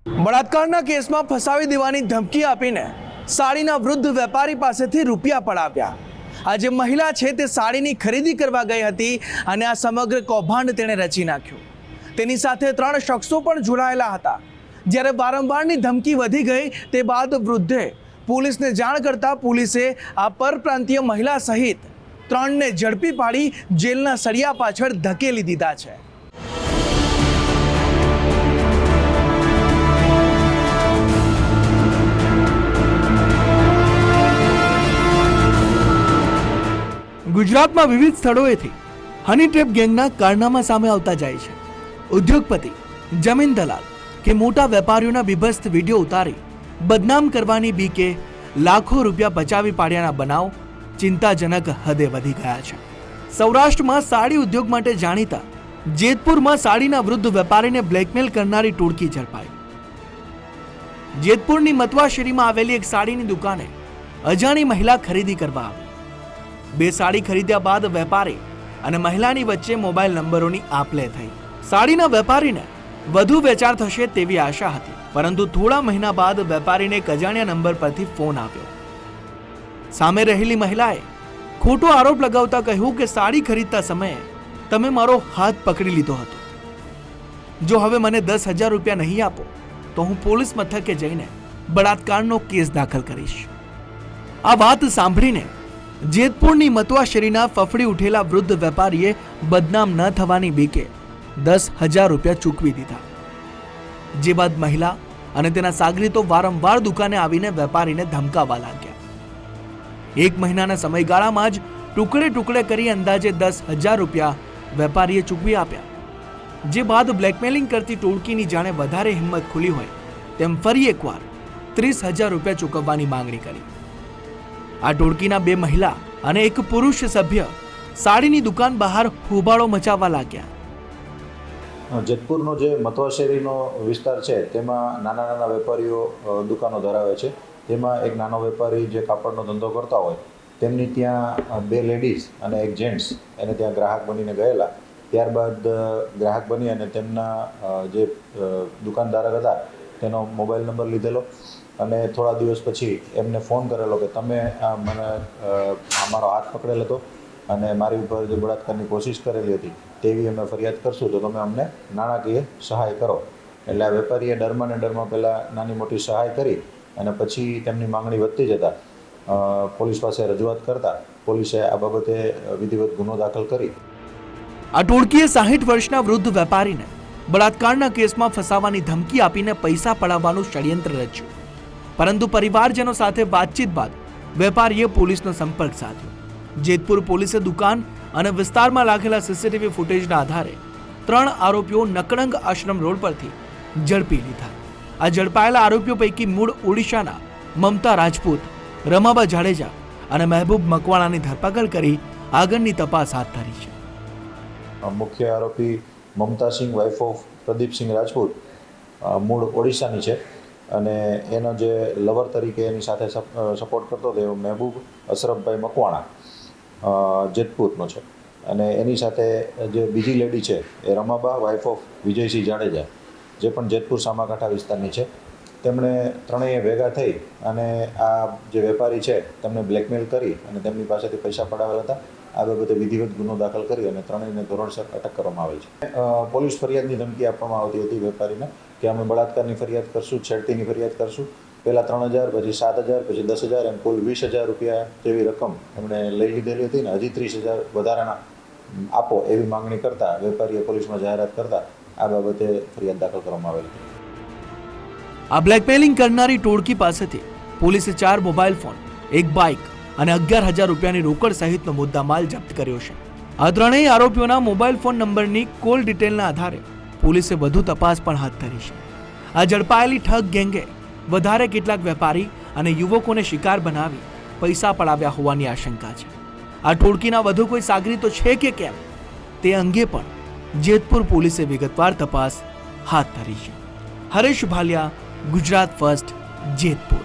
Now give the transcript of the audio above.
બળાત્કારના કેસમાં ફસાવી દેવાની ધમકી આપીને સાડીના વૃદ્ધ વેપારી પાસેથી રૂપિયા પડાવ્યા। આ જે મહિલા છે તે સાડીની ખરીદી કરવા ગઈ હતી અને આ સમગ્ર કૌભાંડ તેણે રચી નાખ્યું। તેની સાથે 3 શખ્સો પણ જોડાયેલા હતા। જ્યારે વારંવારની ધમકી વધી ગઈ તે બાદ વૃદ્ધે પોલીસને જાણ કરતા પોલીસે આ પરપ્રાંતીય મહિલા સહિત 3ને ઝડપી પાડી જેલના સળિયા પાછળ ધકેલી દીધા છે। ગુજરાતમાં વિવિધ સ્થળોએથી હની ટ્રેપ ગેંગના કારનામા સામે આવતા જાય છે। ઉદ્યોગપતિ, જમીન દલાલ કે મોટા વેપારીઓના બીભત્સ વિડીયો ઉતારી બદનામ કરવાની બીકે લાખો રૂપિયા બચાવી પાડ્યાના બનાવ ચિંતાજનક હદે વધી ગયા છે। સૌરાષ્ટ્રમાં સાડી ઉદ્યોગ માટે જાણીતા જેતપુરમાં સાડીના વૃદ્ધ વેપારીને બ્લેકમેલ કરનારી ટોળકી ઝડપાઈ। જેતપુરની મતવા શેરીમાં આવેલી એક સાડીની દુકાને અજાણી મહિલા ખરીદી કરવા આવી। 2 સાડી ખરીદ્યા બાદ વેપારી અને મહિલાની વચ્ચે મોબાઈલ નંબરોની આપ-લે થઈ। સાડીના વેપારીને વધુ વેચાણ થશે તેવી આશા હતી, પરંતુ થોડા મહિના બાદ વેપારીને એક અજાણ્યા નંબર પરથી ફોન આવ્યો। સામે રહેલી મહિલાએ ખોટો આરોપ લગાવતા કહ્યું કે સાડી ખરીદતા સમયે તમે મારો હાથ પકડી લીધો હતો। જો હવે મને 10,000 રૂપિયા નહીં આપો તો હું પોલીસ મથકે જઈને બળાત્કારનો કેસ દાખલ કરીશ। આ વાત સાંભળીને જેતપુરની મતવા શેરીના ફફડી ઉઠેલા વૃદ્ધ વેપારીએ બદનામ ન થવાની બીકે 10,000 રૂપિયા ચૂકવી દીધા। જે બાદ મહિલા અને તેના સાગરીતો વારંવાર દુકાને આવીને વેપારીને ધમકાવવા લાગ્યા। 1 મહિનાના સમયગાળામાં જ ટુકડે ટુકડે કરી અંદાજે 10,000 રૂપિયા વેપારીએ ચૂકવી આપ્યા। જે બાદ બ્લેકમેલિંગ કરતી ટોળકીની જાણે વધારે હિંમત ખુલી હોય તેમ ફરી એકવાર 30,000 રૂપિયા ચૂકવવાની માંગણી કરી। આ ટોળકીના 2 મહિલા અને 1 પુરુષ સભ્ય સાડીની દુકાન બહાર હોબાળો મચાવવા લાગ્યા। જેતપુરનો જે મતવા શેરીનો વિસ્તાર છે તેમાં નાના નાના વેપારીઓ દુકાનો ધરાવે છે। તેમાં એક નાનો વેપારી જે કાપડનો ધંધો કરતા હોય તેમની ત્યાં 2 લેડીઝ અને 1 જેન્ટ્સ એને ત્યાં ગ્રાહક બનીને ગયેલા। ત્યારબાદ ગ્રાહક બની અને તેમના જે દુકાનદાર હતા તેનો મોબાઈલ નંબર લીધેલો અને થોડા દિવસ પછી એમને ફોન કરેલો કે તમે મને અમારો હાથ પકડેલો હતો અને મારી ઉપર જે બળાત્કારની કોશિશ કરેલી હતી તેવી અમે ફરિયાદ કરશું તો તમે અમને નાણાકીય સહાય કરો। એટલે આ વેપારીએ ડરમાં ને ડરમાં પહેલાં નાની મોટી સહાય કરી અને પછી તેમની માંગણી વધતી જતાં પોલીસ પાસે રજૂઆત કરતા પોલીસે આ બાબતે વિધિવત ગુનો દાખલ કરી। આ ટોળકીએ 60 વર્ષના વૃદ્ધ વેપારીને બળાત્કારના કેસમાં ફસાવવાની ધમકી આપીને પૈસા પડાવવાનું ષડયંત્ર રચ્યું, પરંતુ પરિવારજનો સાથે વાતચીત બાદ વેપારીએ પોલીસનો સંપર્ક સાધ્યો। જેતપુર પોલીસે દુકાન અને વિસ્તારમાં લાગેલા સીસીટીવી ફૂટેજના આધારે 3 આરોપીઓ નકળંગ આશ્રમ રોડ પરથી ઝડપી લીધા। આ ઝડપાયેલા આરોપીઓ પૈકી મૂળ ઓડિશાના મમતા રાજપૂત, રમાબા જાડેજા અને મહેબૂબ મકવાણાની ધરપકડ કરી આગળની તપાસ હાથ ધરી છે। મુખ્ય આરોપી મમતાસિંહ વાઇફ ઓફ પ્રદીપસિંહ રાજપૂત મૂળ ઓડિશાની છે અને એનો જે લવર તરીકે એની સાથે સપોર્ટ કરતો હતો એ મહેબૂબ અશરફભાઈ મકવાણા જેતપુરનો છે અને એની સાથે જે બીજી લેડી છે એ રમાબા વાઇફ ઓફ વિજયસિંહ જાડેજા જે પણ જેતપુર સામાકાંઠા વિસ્તારની છે। તેમણે ત્રણેય ભેગા થઈ અને આ જે વેપારી છે તેમને બ્લેકમેલ કરી અને તેમની પાસેથી પૈસા પડાવેલા હતા। આ બાબતે વિધિવત ગુનો દાખલ કરી અને ત્રણેયને ધોરણસર અટક કરવામાં આવેલ છે। પોલીસ ફરિયાદની ધમકી આપવામાં આવતી હતી વેપારીને કે અમે બળાત્કારની ફરિયાદ કરશું, છેડતીની ફરિયાદ કરશું। પહેલાં 3,000, પછી 7,000, પછી 10,000 એમ કુલ 20,000 રૂપિયા જેવી રકમ એમણે લઈ લીધેલી હતી ને હજી 30,000 વધારાના આપો એવી માંગણી કરતા વેપારીએ પોલીસમાં જાહેરાત કરતા આ બાબતે ફરિયાદ દાખલ કરવામાં આવેલી હતી। આ બ્લેકમેલિંગ કરનારી ટોળકી પાસેથી પોલીસે 4 મોબાઈલ ફોન, 1 બાઇક અને 11,000 રૂપિયાની રોકડ સહિતનો મુદ્દામાલ જપ્ત કર્યો છે। આ ત્રણેય આરોપીઓના મોબાઈલ ફોન નંબરની કોલ ડિટેલના આધારે પોલીસે વધુ તપાસ પણ હાથ ધરી છે। આ ઝડપાયેલી ઠગ ગેંગે વધારે કેટલાક વેપારી અને યુવકોને શિકાર બનાવી પૈસા પડાવ્યા હોવાની આશંકા છે। આ ટોળકીના વધુ કોઈ સાગરીતો છે કે કેમ તે અંગે પણ જેતપુર પોલીસે વિગતવાર તપાસ હાથ ધરી છે। હરેશ ભાલિયા, ગુજરાત ફર્સ્ટ, જેતપુર।